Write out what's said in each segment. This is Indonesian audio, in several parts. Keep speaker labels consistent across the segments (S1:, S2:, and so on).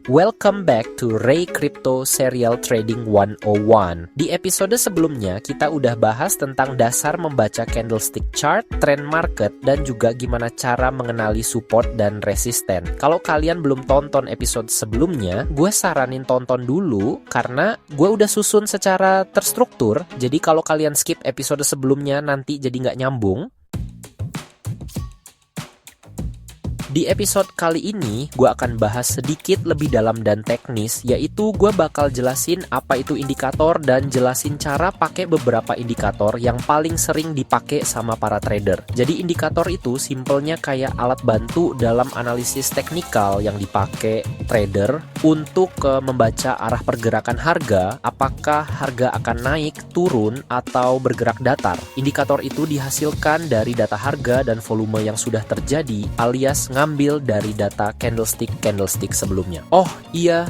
S1: Welcome back to Ray Crypto Serial Trading 101. Di episode sebelumnya, kita udah bahas tentang dasar membaca candlestick chart, trend market, dan juga gimana cara mengenali support dan resisten. Kalau kalian belum tonton episode sebelumnya, gue saranin tonton dulu karena gue udah susun secara terstruktur. Jadi kalau kalian skip episode sebelumnya nanti jadi nggak nyambung. Di episode kali ini, gue akan bahas sedikit lebih dalam dan teknis, yaitu gue bakal jelasin apa itu indikator dan jelasin cara pakai beberapa indikator yang paling sering dipakai sama para trader. Jadi indikator itu simpelnya kayak alat bantu dalam analisis teknikal yang dipakai trader untuk membaca arah pergerakan harga, apakah harga akan naik, turun, atau bergerak datar. Indikator itu dihasilkan dari data harga dan volume yang sudah terjadi, alias ngambil dari data candlestick sebelumnya. Oh iya,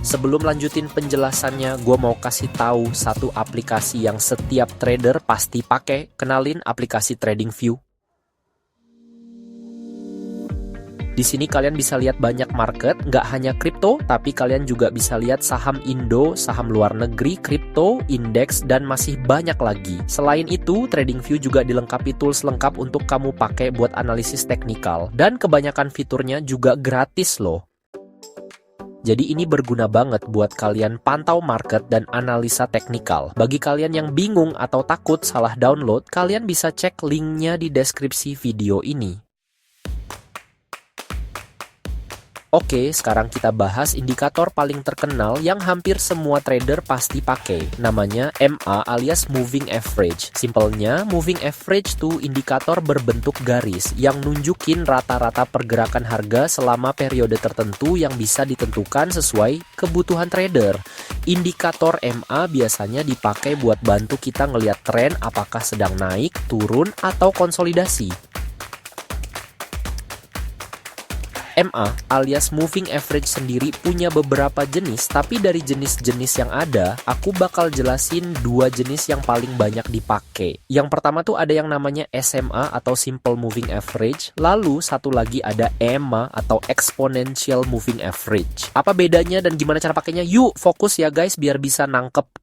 S1: sebelum lanjutin penjelasannya, gue mau kasih tahu satu aplikasi yang setiap trader pasti pakai. Kenalin aplikasi TradingView. Di sini kalian bisa lihat banyak market, nggak hanya kripto, tapi kalian juga bisa lihat saham Indo, saham luar negeri, kripto, indeks, dan masih banyak lagi. Selain itu, TradingView juga dilengkapi tools lengkap untuk kamu pakai buat analisis teknikal. Dan kebanyakan fiturnya juga gratis loh. Jadi ini berguna banget buat kalian pantau market dan analisa teknikal. Bagi kalian yang bingung atau takut salah download, kalian bisa cek linknya di deskripsi video ini. Oke, sekarang kita bahas indikator paling terkenal yang hampir semua trader pasti pakai. Namanya MA alias Moving Average. Simpelnya, Moving Average tuh indikator berbentuk garis yang nunjukin rata-rata pergerakan harga selama periode tertentu yang bisa ditentukan sesuai kebutuhan trader. Indikator MA biasanya dipakai buat bantu kita ngelihat tren apakah sedang naik, turun, atau konsolidasi. MA alias Moving Average sendiri punya beberapa jenis, tapi dari jenis-jenis yang ada, aku bakal jelasin dua jenis yang paling banyak dipakai. Yang pertama tuh ada yang namanya SMA atau Simple Moving Average, lalu satu lagi ada EMA atau Exponential Moving Average. Apa bedanya dan gimana cara pakainya? Yuk fokus ya guys biar bisa nangkep.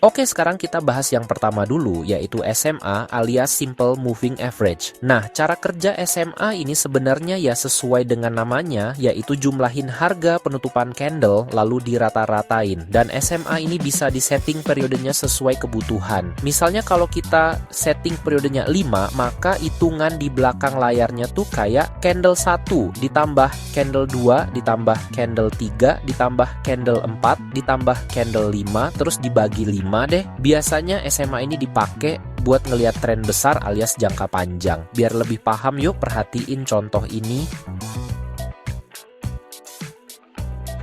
S1: Oke, sekarang kita bahas yang pertama dulu, yaitu SMA alias Simple Moving Average. Nah, cara kerja SMA ini sebenarnya ya sesuai dengan namanya, yaitu jumlahin harga penutupan candle lalu dirata-ratain. Dan SMA ini bisa disetting periodenya sesuai kebutuhan. Misalnya kalau kita setting periodenya 5, maka hitungan di belakang layarnya tuh kayak candle 1 ditambah candle 2 ditambah candle 3 ditambah candle 4 ditambah candle 5 terus dibagi 5 deh. Biasanya SMA ini dipakai buat ngelihat tren besar alias jangka panjang. Biar lebih paham yuk perhatiin contoh ini.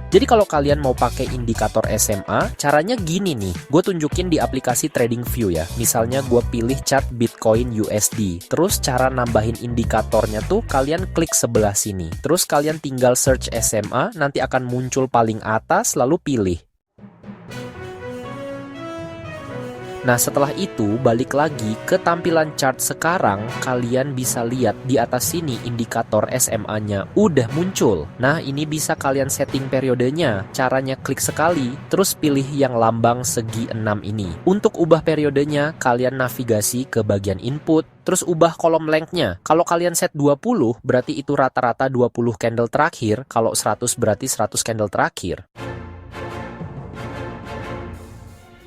S1: Jadi kalau kalian mau pakai indikator SMA, caranya gini nih. Gue tunjukin di aplikasi TradingView ya. Misalnya gue pilih chart Bitcoin USD. Terus cara nambahin indikatornya tuh kalian klik sebelah sini. Terus kalian tinggal search SMA, nanti akan muncul paling atas lalu pilih. Nah setelah itu balik lagi ke tampilan chart sekarang, kalian bisa lihat di atas sini indikator SMA-nya udah muncul. Nah ini bisa kalian setting periodenya. Caranya klik sekali, terus pilih yang lambang segi 6 ini. Untuk ubah periodenya, kalian navigasi ke bagian input, terus ubah kolom length-nya. Kalau kalian set 20, berarti itu rata-rata 20 candle terakhir. Kalau 100 berarti 100 candle terakhir.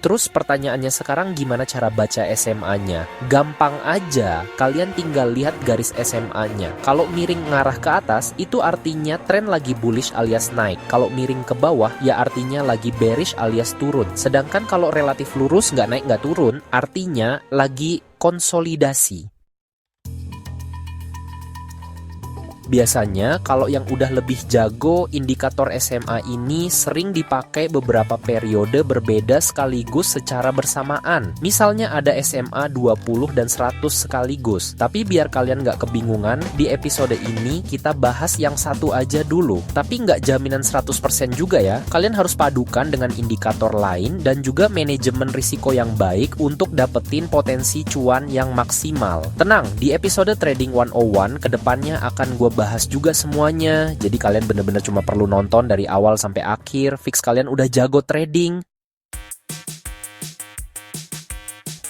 S1: Terus pertanyaannya sekarang gimana cara baca SMA-nya? Gampang aja, kalian tinggal lihat garis SMA-nya. Kalau miring ngarah ke atas, itu artinya tren lagi bullish alias naik. Kalau miring ke bawah, ya artinya lagi bearish alias turun. Sedangkan kalau relatif lurus nggak naik nggak turun, artinya lagi konsolidasi. Biasanya kalau yang udah lebih jago, indikator SMA ini sering dipakai beberapa periode berbeda sekaligus secara bersamaan. Misalnya ada SMA 20 dan 100 sekaligus. Tapi biar kalian nggak kebingungan, di episode ini kita bahas yang satu aja dulu. Tapi nggak jaminan 100% juga ya. Kalian harus padukan dengan indikator lain dan juga manajemen risiko yang baik untuk dapetin potensi cuan yang maksimal. Tenang, di episode Trading 101 kedepannya akan gue ngebahas juga semuanya. Jadi kalian bener-bener cuma perlu nonton dari awal sampai akhir, fix kalian udah jago trading.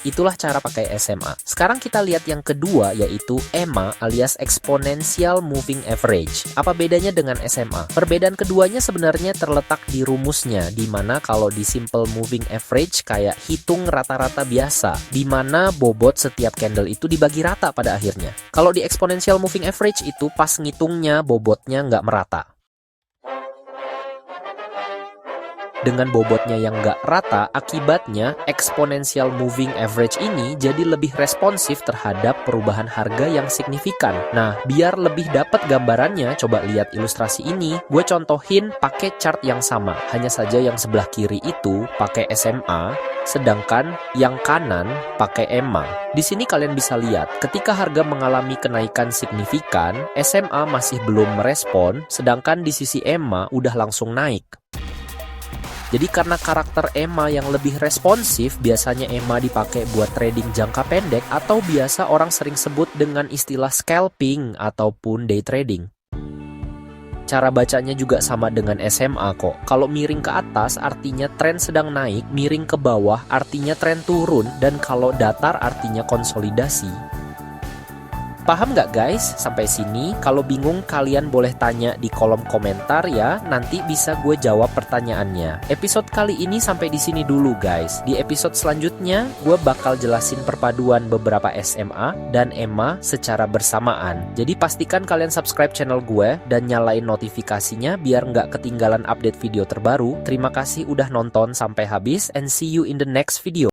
S1: Itulah cara pakai SMA. Sekarang kita lihat yang kedua, yaitu EMA alias Exponential Moving Average. Apa bedanya dengan SMA? Perbedaan keduanya sebenarnya terletak di rumusnya, di mana kalau di Simple Moving Average kayak hitung rata-rata biasa, di mana bobot setiap candle itu dibagi rata pada akhirnya. Kalau di Exponential Moving Average itu pas ngitungnya bobotnya nggak merata. Dengan bobotnya yang nggak rata, akibatnya exponential moving average ini jadi lebih responsif terhadap perubahan harga yang signifikan. Nah, biar lebih dapat gambarannya, coba lihat ilustrasi ini. Gue contohin pakai chart yang sama, hanya saja yang sebelah kiri itu pakai SMA, sedangkan yang kanan pakai EMA. Di sini kalian bisa lihat, ketika harga mengalami kenaikan signifikan, SMA masih belum merespon, sedangkan di sisi EMA udah langsung naik. Jadi karena karakter EMA yang lebih responsif, biasanya EMA dipakai buat trading jangka pendek atau biasa orang sering sebut dengan istilah scalping ataupun day trading. Cara bacanya juga sama dengan SMA kok. Kalau miring ke atas artinya tren sedang naik, miring ke bawah artinya tren turun, dan kalau datar artinya konsolidasi. Paham nggak guys? Sampai sini, kalau bingung kalian boleh tanya di kolom komentar ya, nanti bisa gue jawab pertanyaannya. Episode kali ini sampai di sini dulu guys. Di episode selanjutnya, gue bakal jelasin perpaduan beberapa SMA dan EMA secara bersamaan. Jadi pastikan kalian subscribe channel gue dan nyalain notifikasinya biar nggak ketinggalan update video terbaru. Terima kasih udah nonton sampai habis and see you in the next video.